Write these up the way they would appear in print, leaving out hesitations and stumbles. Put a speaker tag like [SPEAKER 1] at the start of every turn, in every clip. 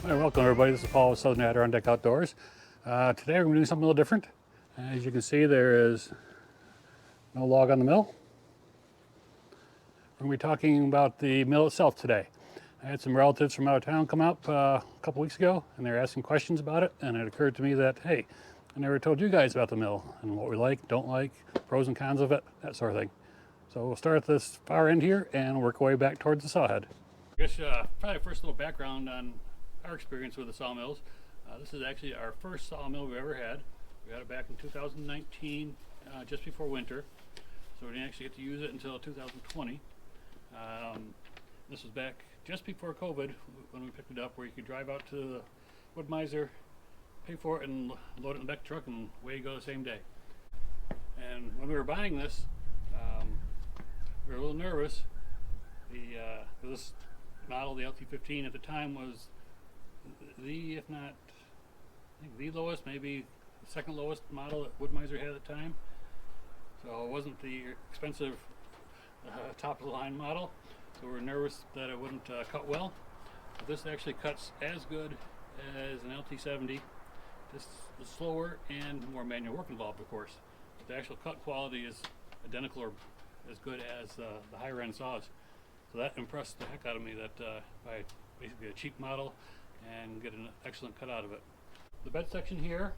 [SPEAKER 1] Hi, welcome everybody. This is Paul with Southern Adirondack Outdoors. Today we're going to do something a little different. As you can see, there is no log on the mill. We're going to be talking about the mill itself today. I had some relatives from out of town come up a couple weeks ago, and they were asking questions about it, and it occurred to me that, hey, I never told you guys about the mill and what we like, don't like, pros and cons of it, that sort of thing. So we'll start at this far end here and work our way back towards the sawhead. I guess probably first little background on our experience with the sawmills. This is actually our first sawmill we ever had. We had it back in 2019, just before winter, so we didn't actually get to use it until 2020. This was back just before COVID when we picked it up, where you could drive out to the Wood-Mizer, pay for it, and load it in the back truck, and away you go the same day. And when we were buying this, we were a little nervous. This model, the LT15 at the time, was if not, I think the lowest, maybe the second lowest model that Wood-Mizer had at the time. So it wasn't the expensive top of the line model. So we're nervous that it wouldn't cut well. But this actually cuts as good as an LT70, just slower and more manual work involved, of course. But the actual cut quality is identical or as good as the higher end saws. So that impressed the heck out of me, that I basically a cheap model and get an excellent cut out of it. The bed section here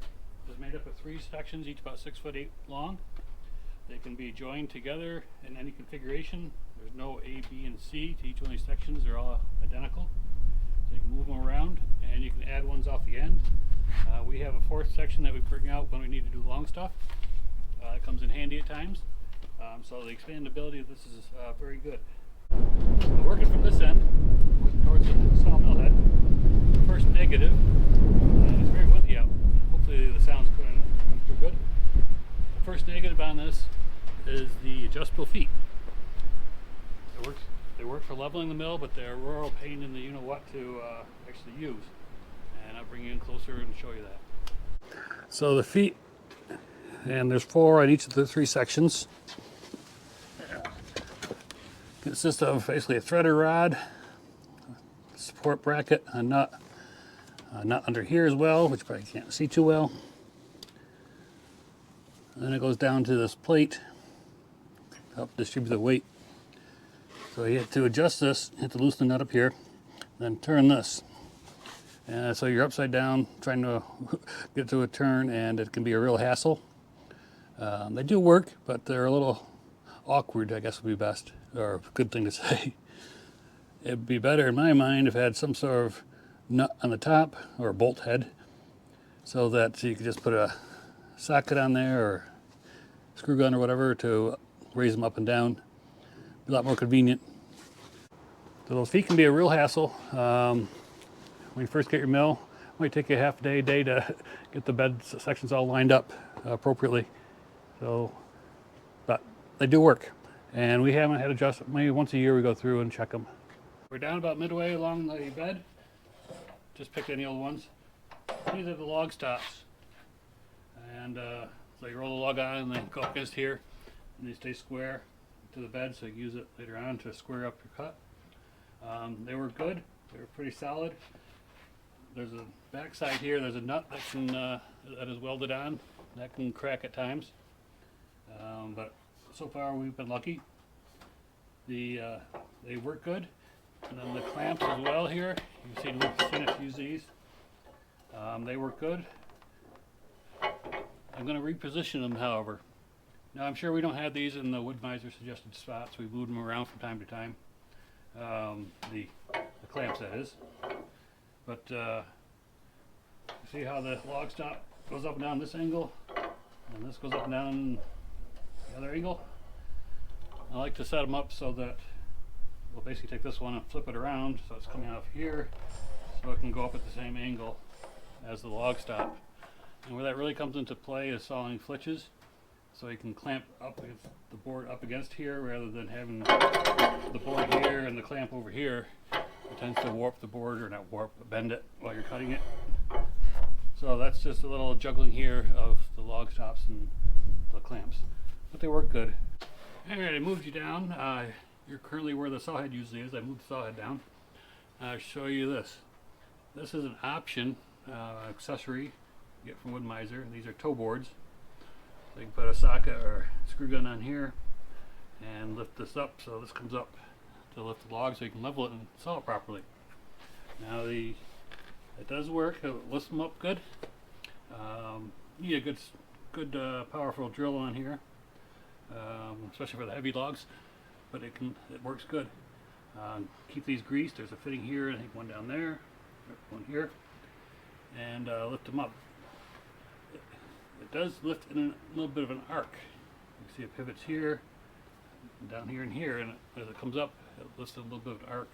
[SPEAKER 1] is made up of 3 sections, each about 6'8" long. They can be joined together in any configuration. There's no A, B, and C to each one of these sections. They're all identical. So you can move them around, and you can add ones off the end. We have a 4th section that we bring out when we need to do long stuff. It comes in handy at times. So the expandability of this is very good. Working from this end, working towards the sawmill head, the first negative, it's very windy out. Hopefully the sound's going to come through good. The first negative on this is the adjustable feet. They work for leveling the mill, but they're a rural pain in the you-know-what to actually use. And I'll bring you in closer and show you that. So the feet, and there's 4 on each of the 3 sections, consist of basically a threader rod, support bracket, a nut under here as well, which you probably can't see too well. And then it goes down to this plate to help distribute the weight. So you have to adjust this, you have to loosen the nut up here, then turn this. And so you're upside down trying to get to a turn, and it can be a real hassle. They do work, but they're a little awkward, I guess would be best, or a good thing to say. It'd be better in my mind if it had some sort of nut on the top or a bolt head, so that you could just put a socket on there or screw gun or whatever to raise them up and down. Be a lot more convenient. So those feet can be a real hassle. When you first get your mill, it might take you a half day to get the bed sections all lined up appropriately. So, but they do work. And we haven't had adjustment. Maybe once a year we go through and check them. We're down about midway along the bed. Just picked any old ones. These are the log stops. And so you roll the log on and then go up against here, and they stay square to the bed, so you can use it later on to square up your cut. They were good. They were pretty solid. There's a back side here. There's a nut that can that is welded on. That can crack at times, but so far we've been lucky. They work good. And then the clamps as well here. You've seen us use these. They work good. I'm going to reposition them, however. Now I'm sure we don't have these in the Wood-Mizer suggested spots. We've moved them around from time to time. The clamps, that is. But see how the log stop goes up and down this angle, and this goes up and down the other angle? I like to set them up so that we'll basically take this one and flip it around so it's coming off here, so it can go up at the same angle as the log stop. And where that really comes into play is sawing flitches, so you can clamp up the board up against here rather than having the board here and the clamp over here. It tends to warp the board, or not warp, but bend it while you're cutting it. So that's just a little juggling here of the log stops and the clamps, but they work good. Alright, I moved you down. You're currently where the sawhead usually is. I moved the sawhead down. I'll show you this. This is an option accessory you get from Wood-Mizer. These are toe boards. So you can put a socket or screw gun on here and lift this up so this comes up to lift the log so you can level it and saw it properly. Now it does work. It lifts them up good. You need a good powerful drill on here, especially for the heavy logs, but it works good. Keep these greased. There's a fitting here, I think one down there, one here, and lift them up. It does lift in a little bit of an arc. You see it pivots here, down here and here, and as it comes up, it lifts in a little bit of an arc.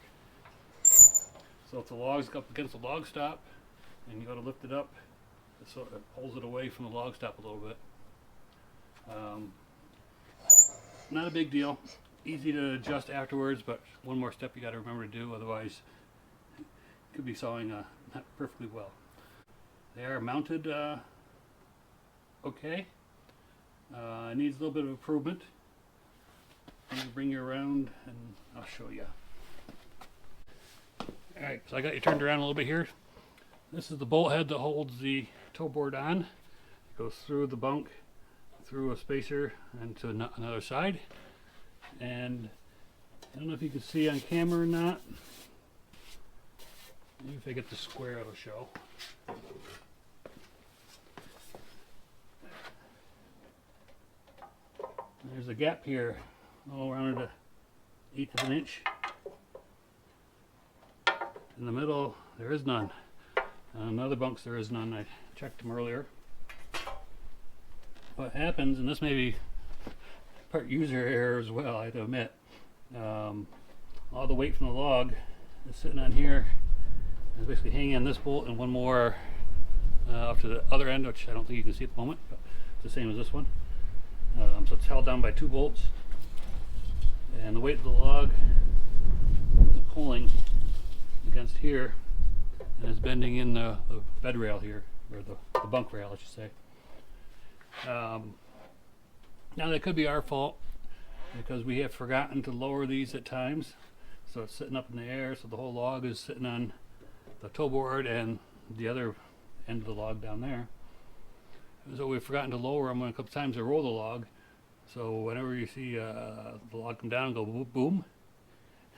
[SPEAKER 1] So if the log's up against the log stop and you got to lift it up, so it pulls it away from the log stop a little bit. Not a big deal. Easy to adjust afterwards, but one more step you got to remember to do, otherwise you could be sawing not perfectly well. They are mounted okay. It needs a little bit of improvement. I'm going to bring you around and I'll show you. Alright, so I got you turned around a little bit here. This is the bolt head that holds the toe board on. It goes through the bunk, through a spacer, and to another side. And I don't know if you can see on camera or not. Maybe if I get the square it'll show. There's a gap here, all around an 1/8 of an inch. In the middle, there is none. On other bunks, there is none. I checked them earlier. What happens, and this may be part user error as well, I have to admit, all the weight from the log is sitting on here. It's basically hanging on this bolt and one more up to the other end, which I don't think you can see at the moment, but it's the same as this one. So it's held down by 2 bolts, and the weight of the log is pulling against here and is bending in the bed rail here, or the bunk rail I should say. Now that could be our fault because we have forgotten to lower these at times, so it's sitting up in the air, so the whole log is sitting on the toe board and the other end of the log down there. So we've forgotten to lower them a couple times to roll the log, so whenever you see the log come down and go boom, boom,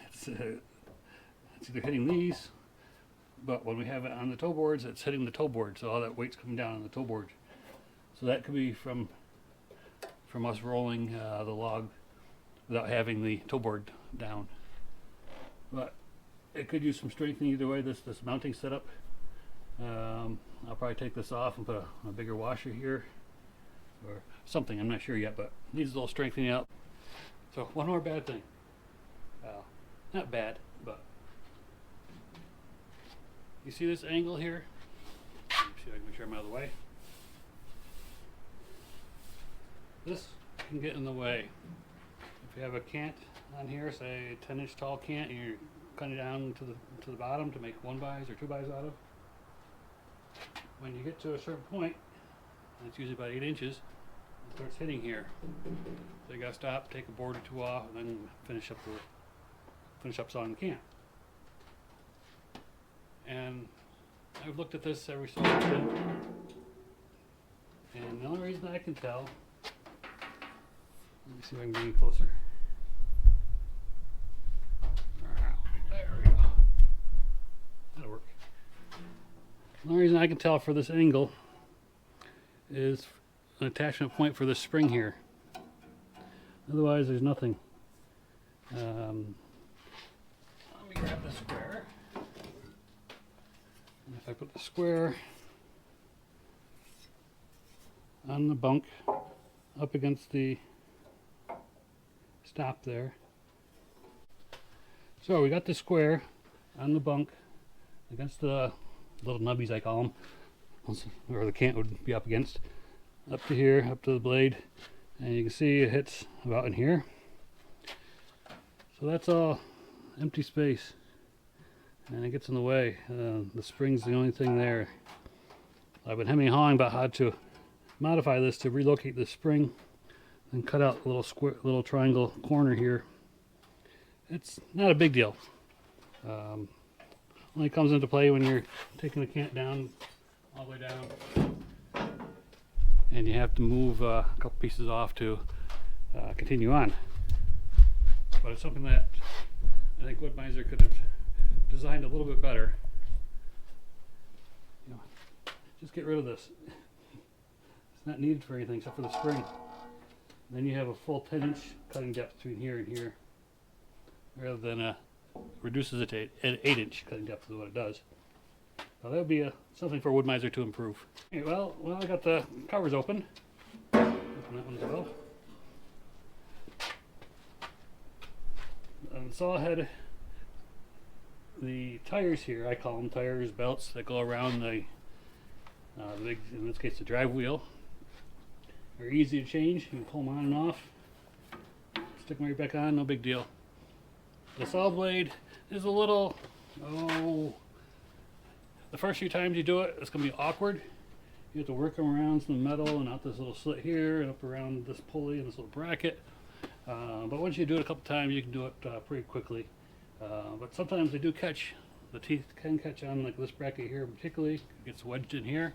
[SPEAKER 1] it's either hitting these, but when we have it on the toe boards, it's hitting the toe board, so all that weight's coming down on the toe board. So that could be from us rolling the log without having the toe board down. But it could use some strengthening either way, this mounting setup. I'll probably take this off and put a bigger washer here or something, I'm not sure yet, but needs a little strengthening up. So one more bad thing. Not bad, but you see this angle here? Let me see if I can make sure I'm out of the way. This can get in the way. If you have a cant on here, say a 10-inch tall cant, and you're cutting it down to the bottom to make 1-bys or 2-bys out of, when you get to a certain point, and it's usually about 8 inches, it starts hitting here. So you gotta stop, take a board or 2 off, and then finish up sawing the cant. And I've looked at this every so often, and the only reason I can tell, let me see if I can bring it closer. There we go. That'll work. The only reason I can tell for this angle is an attachment point for this spring here. Otherwise, there's nothing. Let me grab the square. And if I put the square on the bunk up against the stop there. So we got the square on the bunk against the little nubbies I call them, or the cant would be up against, up to here, up to the blade, and you can see it hits about in here. So that's all empty space, and it gets in the way. The spring's the only thing there. I've been hemming and hawing about how to modify this to relocate the spring and cut out a little square, little triangle corner here. It's not a big deal. only comes into play when you're taking the cant down all the way down, and you have to move a couple pieces off to continue on. But it's something that I think Wood-Mizer could have designed a little bit better. You know, just get rid of this. It's not needed for anything except for the spring. Then you have a full 10-inch cutting depth between here and here, rather than reduces it to an 8-inch cutting depth is what it does. So that would be something for Wood-Mizer to improve. Okay, well, I got the covers open. Open that one as well. The saw head, the tires here, I call them tires, belts that go around the big, in this case, the drive wheel. They're easy to change. You can pull them on and off. Stick them right back on, no big deal. The saw blade is a little, the first few times you do it, it's going to be awkward. You have to work them around some metal and out this little slit here and up around this pulley and this little bracket. But once you do it a couple times, you can do it pretty quickly. But sometimes they do catch, the teeth can catch on, like this bracket here particularly. It gets wedged in here,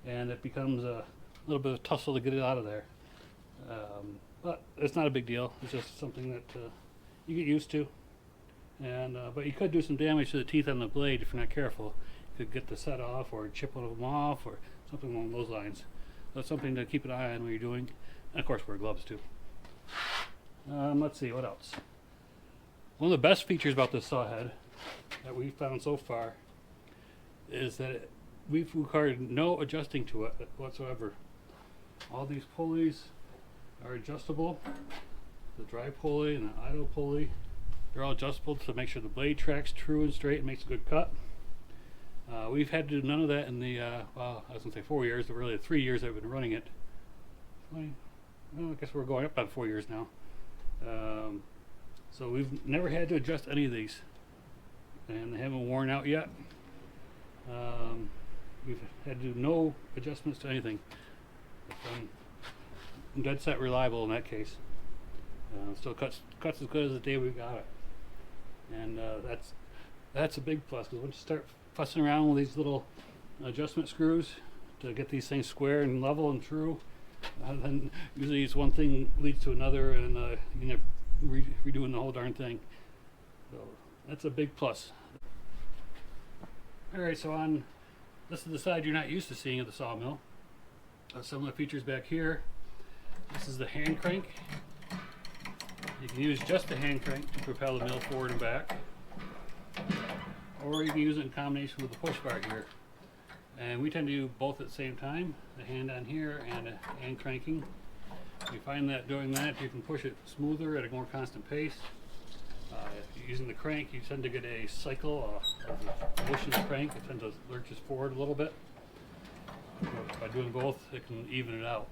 [SPEAKER 1] and it becomes a little bit of a tussle to get it out of there. But it's not a big deal. It's just something that you get used to. And but you could do some damage to the teeth on the blade if you're not careful. You could get the set off or chip one of them off or something along those lines. That's something to keep an eye on when you're doing. And of course wear gloves too. Let's see, what else? One of the best features about this saw head that we've found so far is that we've required no adjusting to it whatsoever. All these pulleys are adjustable. The drive pulley and the idle pulley, they're all adjustable to make sure the blade tracks true and straight and makes a good cut. We've had to do none of that in the, well, I was going to say 4 years, but really the 3 years I've been running it. Well, I guess we're going up on 4 years now. So we've never had to adjust any of these, and they haven't worn out yet. We've had to do no adjustments to anything. I'm dead set reliable in that case. Still cuts as good as the day we got it, and that's a big plus, because once you start fussing around with these little adjustment screws to get these things square and level and true, then usually it's one thing leads to another, and you end up redoing the whole darn thing. So that's a big plus. Alright, so on this is the side you're not used to seeing at the sawmill. Some of the features back here. This is the hand crank. You can use just the hand crank to propel the mill forward and back, or you can use it in combination with the push bar here. And we tend to do both at the same time, the hand on here and hand cranking. We find that doing that you can push it smoother at a more constant pace. If you're using the crank, you tend to get a cycle of the motion of the crank. It tends to lurches forward a little bit. By doing both, it can even it out.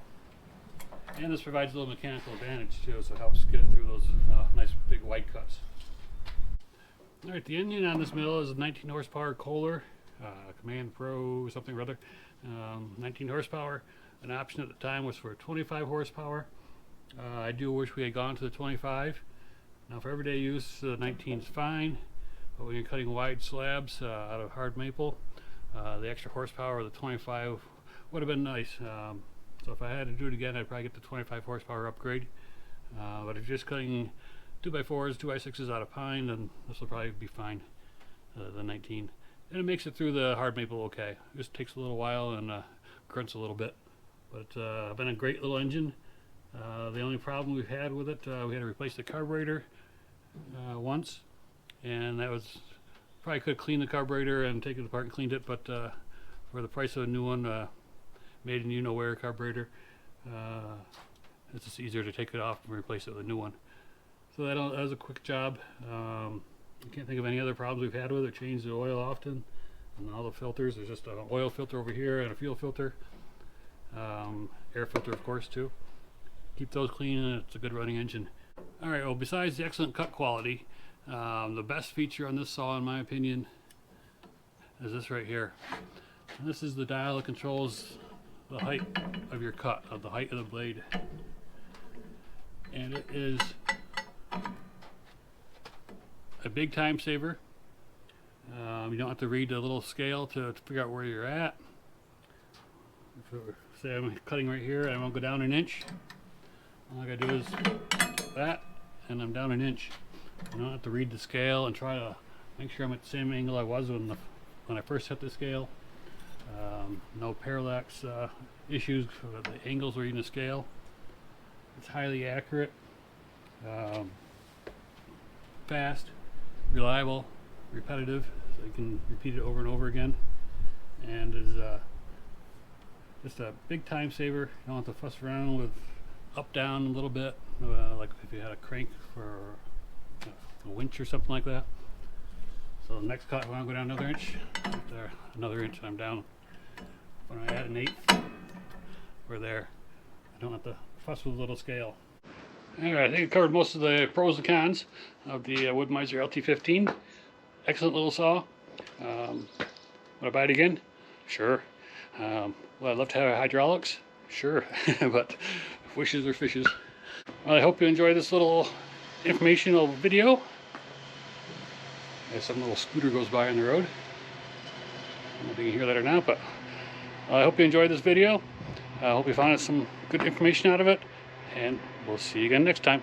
[SPEAKER 1] And this provides a little mechanical advantage too, so it helps get it through those nice big wide cuts. Alright, the engine on this mill is a 19 horsepower Kohler, Command Pro something or other, 19 horsepower. An option at the time was for 25 horsepower. I do wish we had gone to the 25. Now for everyday use, the 19 is fine, but when you're cutting wide slabs out of hard maple, the extra horsepower of the 25 would have been nice. So if I had to do it again, I'd probably get the 25 horsepower upgrade. But if you're just cutting 2x4s, 2x6s out of pine, then this will probably be fine, the 19. And it makes it through the hard maple okay. It just takes a little while and grunts a little bit. But it's been a great little engine. The only problem we've had with it, we had to replace the carburetor once, and that was, probably could have cleaned the carburetor and taken it apart and cleaned it, but for the price of a new one, made in you-know-where carburetor, it's just easier to take it off and replace it with a new one. So that was a quick job. I can't think of any other problems we've had with it. Changed the oil often, and all the filters. There's just an oil filter over here and a fuel filter. Air filter, of course, too. Keep those clean, and it's a good running engine. Alright, well, besides the excellent cut quality, the best feature on this saw, in my opinion, is this right here. And this is the dial that controls the height of your cut, of the height of the blade. And it is a big time saver. You don't have to read the little scale to figure out where you're at. Say I'm cutting right here and I won't go down an inch. All I gotta do is that, and I'm down an inch. You don't have to read the scale and try to make sure I'm at the same angle I was when I first set the scale. No parallax issues with the angles reading the scale. It's highly accurate, fast, reliable, repetitive, so you can repeat it over and over again, and is just a big time saver. You don't have to fuss around with up down a little bit, like if you had a crank for a winch or something like that. So the next cut, when I go down another inch, there, another inch, and I'm down. When I add an eighth, we're there. I don't have to fuss with a little scale. Alright, I think I covered most of the pros and cons of the Wood-Mizer LT15. Excellent little saw. Would I buy it again? Sure. Well, I'd love to have hydraulics. Sure. But wishes are fishes. Well, I hope you enjoy this little informational video. As some little scooter goes by on the road. I don't know if you can hear that or not, but I hope you enjoyed this video. I hope you found some good information out of it, and we'll see you again next time.